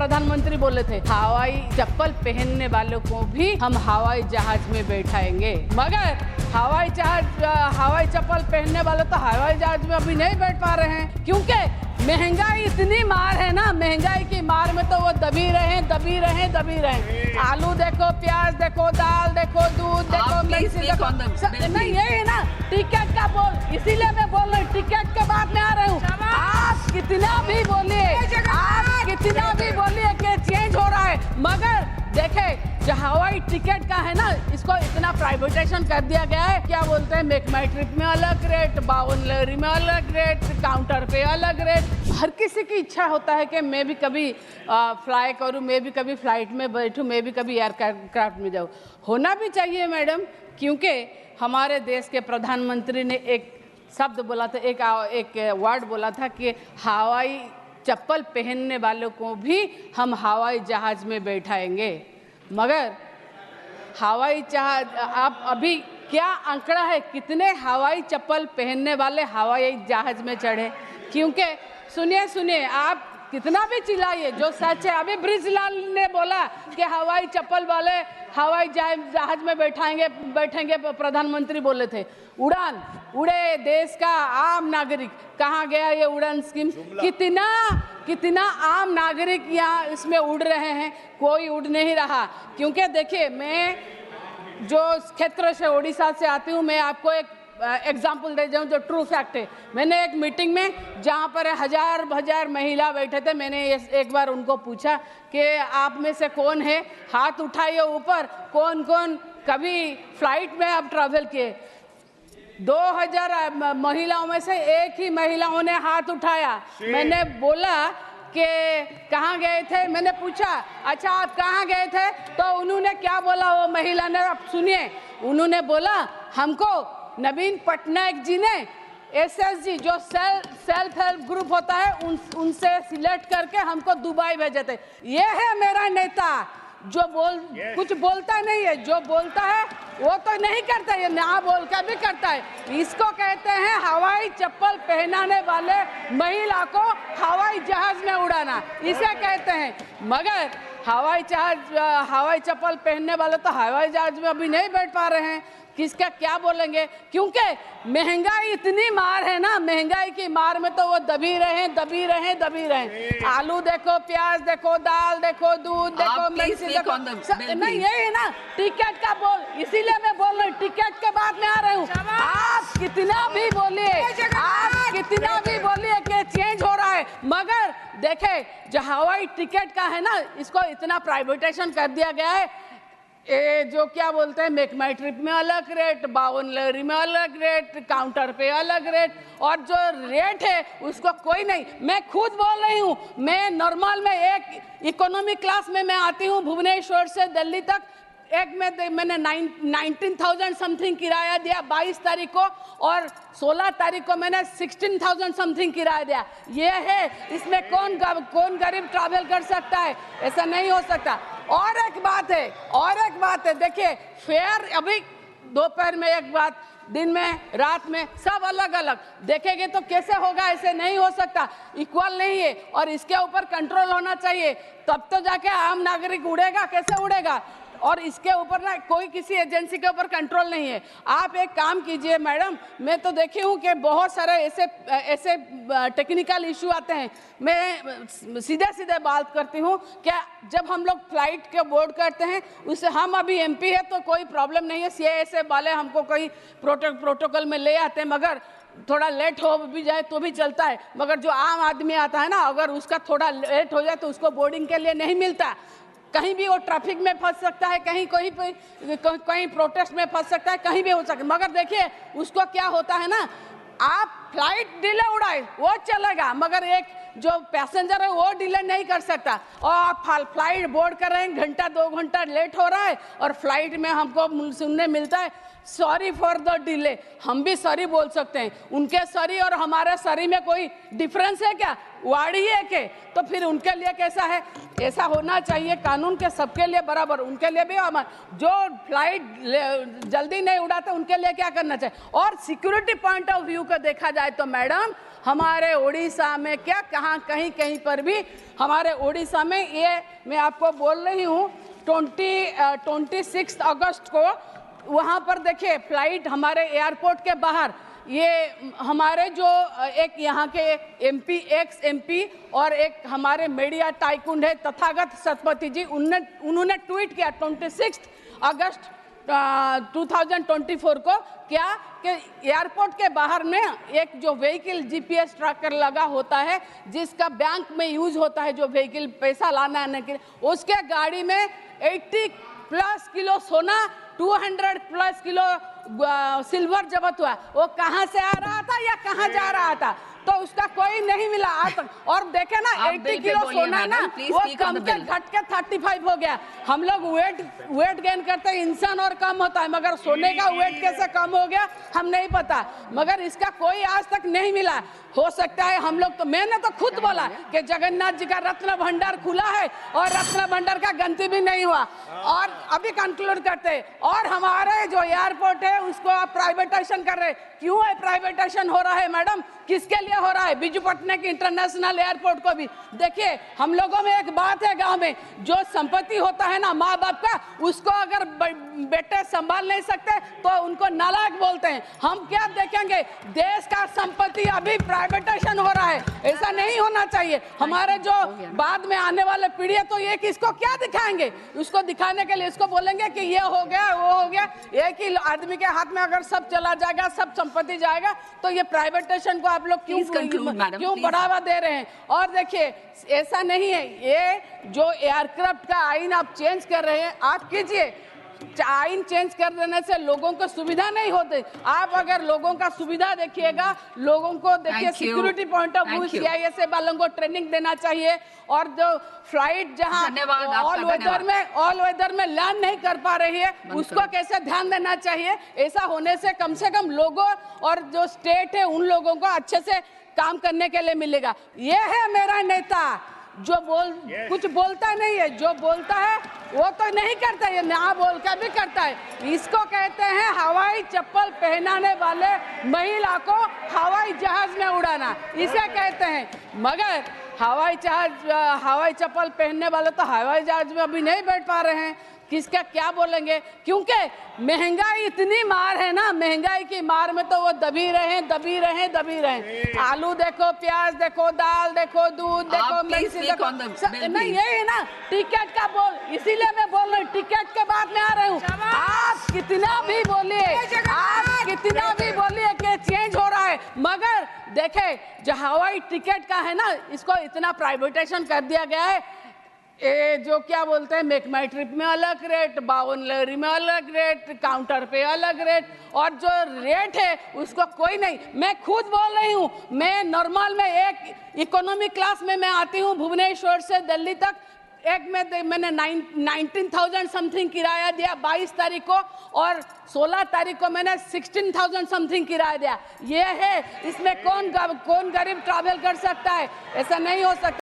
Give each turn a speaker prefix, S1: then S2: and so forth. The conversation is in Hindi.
S1: प्रधानमंत्री बोले थे हवाई चप्पल पहनने वालों को भी हम हवाई जहाज में बैठाएंगे, मगर हवाई चप्पल पहनने वाले तो हवाई जहाज में अभी नहीं बैठ पा रहे हैं, क्योंकि महंगाई इतनी मार है ना, महंगाई की मार में तो वो दबी रहे। आलू देखो, प्याज देखो, दाल देखो, दूध देखो, मिर्ची देखो, नहीं यही है ना टिकट का बोल, इसीलिए मैं बोल रही हूँ टिकट के बाद में आ रही हूँ। आप कितना भी बोलिए कि चेंज हो रहा है, मगर देखे जो हवाई टिकट का है ना, इसको इतना प्राइवेटाइजेशन कर दिया गया है। क्या बोलते हैं, मेक माई ट्रिप में अलग रेट, बावन लहरी में अलग रेट, काउंटर पे अलग रेट। हर किसी की इच्छा होता है कि मैं भी कभी फ्लाई करूं, मैं भी कभी फ्लाइट में बैठूं, मैं भी कभी एयरक्राफ्ट में जाऊं। होना भी चाहिए मैडम, क्योंकि हमारे देश के प्रधानमंत्री ने एक शब्द बोला था, एक वर्ड बोला था कि हवाई चप्पल पहनने वालों को भी हम हवाई जहाज में बैठाएंगे, मगर हवाई जहाज आप अभी क्या आंकड़ा है कितने हवाई चप्पल पहनने वाले हवाई जहाज में चढ़े? क्योंकि सुनिए आप कितना भी चिल्लाइए, जो सच है, अभी ब्रिजलाल ने बोला कि हवाई चप्पल वाले हवाई जहाज में बैठेंगे प्रधानमंत्री बोले थे। उड़े देश का आम नागरिक, कहाँ गया ये उड़ान स्कीम? कितना आम नागरिक यहाँ इसमें उड़ रहे हैं, कोई उड़ नहीं रहा। क्योंकि देखिए, मैं जो क्षेत्र से उड़ीसा से आती हूँ, मैं आपको एक एग्जाम्पल दे जाऊँ जो ट्रू फैक्ट है। मैंने एक मीटिंग में जहाँ पर हजार महिला बैठे थे, मैंने एक बार उनको पूछा कि आप में से कौन है, हाथ उठाइए ऊपर, कौन कभी फ्लाइट में आप ट्रैवल किए? 2000 महिलाओं में से एक ही महिलाओं ने हाथ उठाया। मैंने बोला कि कहाँ गए थे, मैंने पूछा अच्छा आप कहाँ गए थे, तो उन्होंने क्या बोला वो महिला ने, आप सुनिए, उन्होंने बोला हमको नवीन पटनायक जी ने SSG जो सेल्फ हेल्प ग्रुप होता है उनसे सिलेक्ट करके हमको दुबई भेजे थे। ये है मेरा नेता जो कुछ बोलता नहीं है, जो बोलता है वो तो नहीं करता है, ना बोल के भी करता है। इसको कहते हैं हवाई चप्पल पहनाने वाले महिला को हवाई जहाज में उड़ाना, इसे कहते हैं। मगर हवाई चप्पल पहनने वाले तो हवाई जहाज में अभी नहीं बैठ पा रहे हैं, किसका क्या बोलेंगे? क्योंकि महंगाई इतनी मार है ना, महंगाई की मार में तो वो दबी रहे। आलू देखो, प्याज देखो, दाल देखो, दूध देखो, मिर्ची देखो, नहीं यही है ना टिकट का बोल, इसीलिए मैं बोल रही हूँ टिकट के बाद में आ रही हूँ। आप कितना भी बोलिए कि चेंज हो रहा है, मगर देखे जो हवाई टिकट का है ना, इसको इतना प्राइवेटाइजेशन कर दिया गया है। जो क्या बोलते हैं, मेक माई ट्रिप में अलग रेट, बावन लहरी में अलग रेट, काउंटर पे अलग रेट, और जो रेट है उसको कोई नहीं। मैं खुद बोल रही हूँ, मैं नॉर्मल में एक इकोनॉमी क्लास में मैं आती हूँ भुवनेश्वर से दिल्ली तक, मैंने 19,000 समथिंग किराया दिया 22 तारीख को, और 16 तारीख को मैंने 16,000 समथिंग किराया दिया। ये है, इसमें कौन गरीब ट्रैवल कर सकता है? ऐसा नहीं हो सकता। और एक बात है, देखिए फेयर अभी दोपहर में एक बात, दिन में, रात में, सब अलग अलग देखेंगे तो कैसे होगा? ऐसे नहीं हो सकता, इक्वल नहीं है, और इसके ऊपर कंट्रोल होना चाहिए, तब तो जाके आम नागरिक उड़ेगा। कैसे उड़ेगा? और इसके ऊपर ना कोई किसी एजेंसी के ऊपर कंट्रोल नहीं है। आप एक काम कीजिए मैडम, मैं तो देखी हूँ कि बहुत सारे ऐसे टेक्निकल इशू आते हैं। मैं सीधे बात करती हूँ, क्या जब हम लोग फ्लाइट के बोर्ड करते हैं, उससे हम अभी MP है तो कोई प्रॉब्लम नहीं है, CISF वाले हमको कोई प्रोटोकॉल में ले आते हैं, मगर थोड़ा लेट हो भी जाए तो भी चलता है। मगर जो आम आदमी आता है ना, अगर उसका थोड़ा लेट हो जाए तो उसको बोर्डिंग के लिए नहीं मिलता, कहीं भी वो ट्रैफिक में फंस सकता है, कहीं प्रोटेस्ट में फंस सकता है, कहीं भी हो सकता है। मगर देखिए उसको क्या होता है ना, आप फ्लाइट डिले उड़ाए वो चलेगा, मगर एक जो पैसेंजर है वो डिले नहीं कर सकता। और आप फ्लाइट बोर्ड कर रहे हैं, घंटा 2 घंटा लेट हो रहा है, और फ्लाइट में हमको सुनने मिलता है सॉरी फॉर द डिले। हम भी सॉरी बोल सकते हैं, उनके सॉरी और हमारे सॉरी में कोई डिफरेंस है क्या? वाड़िए के, तो फिर उनके लिए कैसा है? ऐसा होना चाहिए कानून के सबके लिए बराबर, उनके लिए भी जो फ्लाइट जल्दी नहीं उड़ाते उनके लिए क्या करना चाहिए। और सिक्योरिटी पॉइंट ऑफ व्यू को देखा जाए तो मैडम हमारे उड़ीसा में क्या कहाँ कहीं कहीं पर भी हमारे उड़ीसा में ये मैं आपको बोल रही हूँ 26 अगस्त को वहाँ पर देखिए फ्लाइट हमारे एयरपोर्ट के बाहर ये हमारे जो एक यहाँ के एमपी एक्स एमपी और एक हमारे मीडिया टाइकून है तथागत सतपथी जी, उन्होंने ट्वीट किया 26 अगस्त 2024 को क्या कि एयरपोर्ट के बाहर में एक जो व्हीकल जीपीएस ट्रैकर लगा होता है जिसका बैंक में यूज होता है, जो व्हीकल पैसा लाना आने के लिए, उसके गाड़ी में 80 प्लस किलो सोना 200 प्लस किलो सिल्वर जब्त हुआ। वो कहाँ से आ रहा था या कहाँ जा रहा था तो उसका कोई नहीं मिला आज तक। और देखे ना 80 किलो सोना ना वो कम के घट के 35 हो गया। हम लोग वेट गेन करते हैं, इंसान और कम होता है, मगर सोने का वेट कैसे कम हो गया हम नहीं पता, मगर इसका कोई आज तक नहीं मिला। हो सकता है हम लोग तो, मैंने तो खुद बोला कि जगन्नाथ जी का रत्न भंडार खुला है और रत्न भंडार का गंती भी नहीं हुआ। और अभी कंक्लूड करते हैं, और हमारे जो एयरपोर्ट है उसको आप प्राइवेटाइजेशन कर रहे, क्यों है प्राइवेटाइजेशन हो रहा है मैडम? किसके लिए हो रहा है? बिजू पटनायक इंटरनेशनल एयरपोर्ट को भी देखिए। हम लोगों में एक बात है, गांव में जो संपत्ति होता है ना माँ बाप का, उसको अगर बेटे संभाल नहीं सकते तो उनको नालायक बोलते हैं। हम क्या देखेंगे? देश का संपत्ति अभी प्राइवेटाइजेशन हो रहा है, ऐसा नहीं होना चाहिए। हमारे जो बाद में आने वाले पीढ़ी है तो ये किसको क्या दिखाएंगे? उसको दिखाने के लिए इसको बोलेंगे कि ये हो गया वो हो गया। एक ही आदमी के हाथ में अगर सब चला जाएगा, सब संपत्ति जाएगा, तो ये प्राइवेटाइजेशन को आप लोग क्यों बढ़ावा दे रहे हैं? और देखिए ऐसा नहीं है, ये जो एयरक्राफ्ट का आइन आप चेंज कर रहे हैं, आप कीजिए। आइन चेंज कर देने से लोगों को सुविधा नहीं होती। आप अगर लोगों का सुविधा देखिएगा, लोगों को देखिए security point of view CISA वालों को ट्रेनिंग देना चाहिए। और जो फ्लाइट जहां ऑल वेदर में लैंड नहीं कर पा रही है उसको कैसे ध्यान देना चाहिए। ऐसा होने से कम लोगों और जो स्टेट है उन लोगों को अच्छे से काम करने के लिए मिलेगा। ये है मेरा नेता जो कुछ बोलता नहीं है, जो बोलता है वो तो नहीं करता, ये ना बोल कर भी करता है। इसको कहते हैं हवाई चप्पल पहनाने वाले महिला को हवाई जहाज में उड़ाना, इसे कहते हैं। मगर हवाई चप्पल पहनने वाले तो हवाई जहाज में अभी नहीं बैठ पा रहे हैं। किसका क्या बोलेंगे? क्योंकि महंगाई इतनी मार है ना, महंगाई की मार में तो वो दबी रहे। आलू देखो, प्याज देखो, दाल देखो, दूध देखो, मिर्ची देखो, नहीं यही है ना। टिकट का बोल, इसीलिए मैं बोल रही हूँ, टिकट के बाद में आ रही हूँ। आप कितना भी बोलिए कि चेंज हो रहा है, मगर देखे जो हवाई टिकट का है ना, इसको इतना प्राइवेटाइजेशन कर दिया गया है। ये जो क्या बोलते हैं, मेक माई ट्रिप में अलग रेट, बावन लहरी में अलग रेट, काउंटर पे अलग रेट, और जो रेट है उसको कोई नहीं। मैं खुद बोल रही हूँ, मैं नॉर्मल में एक इकोनॉमी क्लास में मैं आती हूँ भुवनेश्वर से दिल्ली तक, एक में मैंने 19,000 समथिंग किराया दिया 22 तारीख को, और 16 तारीख को मैंने 16,000 समथिंग किराया दिया। ये है, इसमें कौन गरीब ट्रैवल कर सकता है? ऐसा नहीं हो सकता।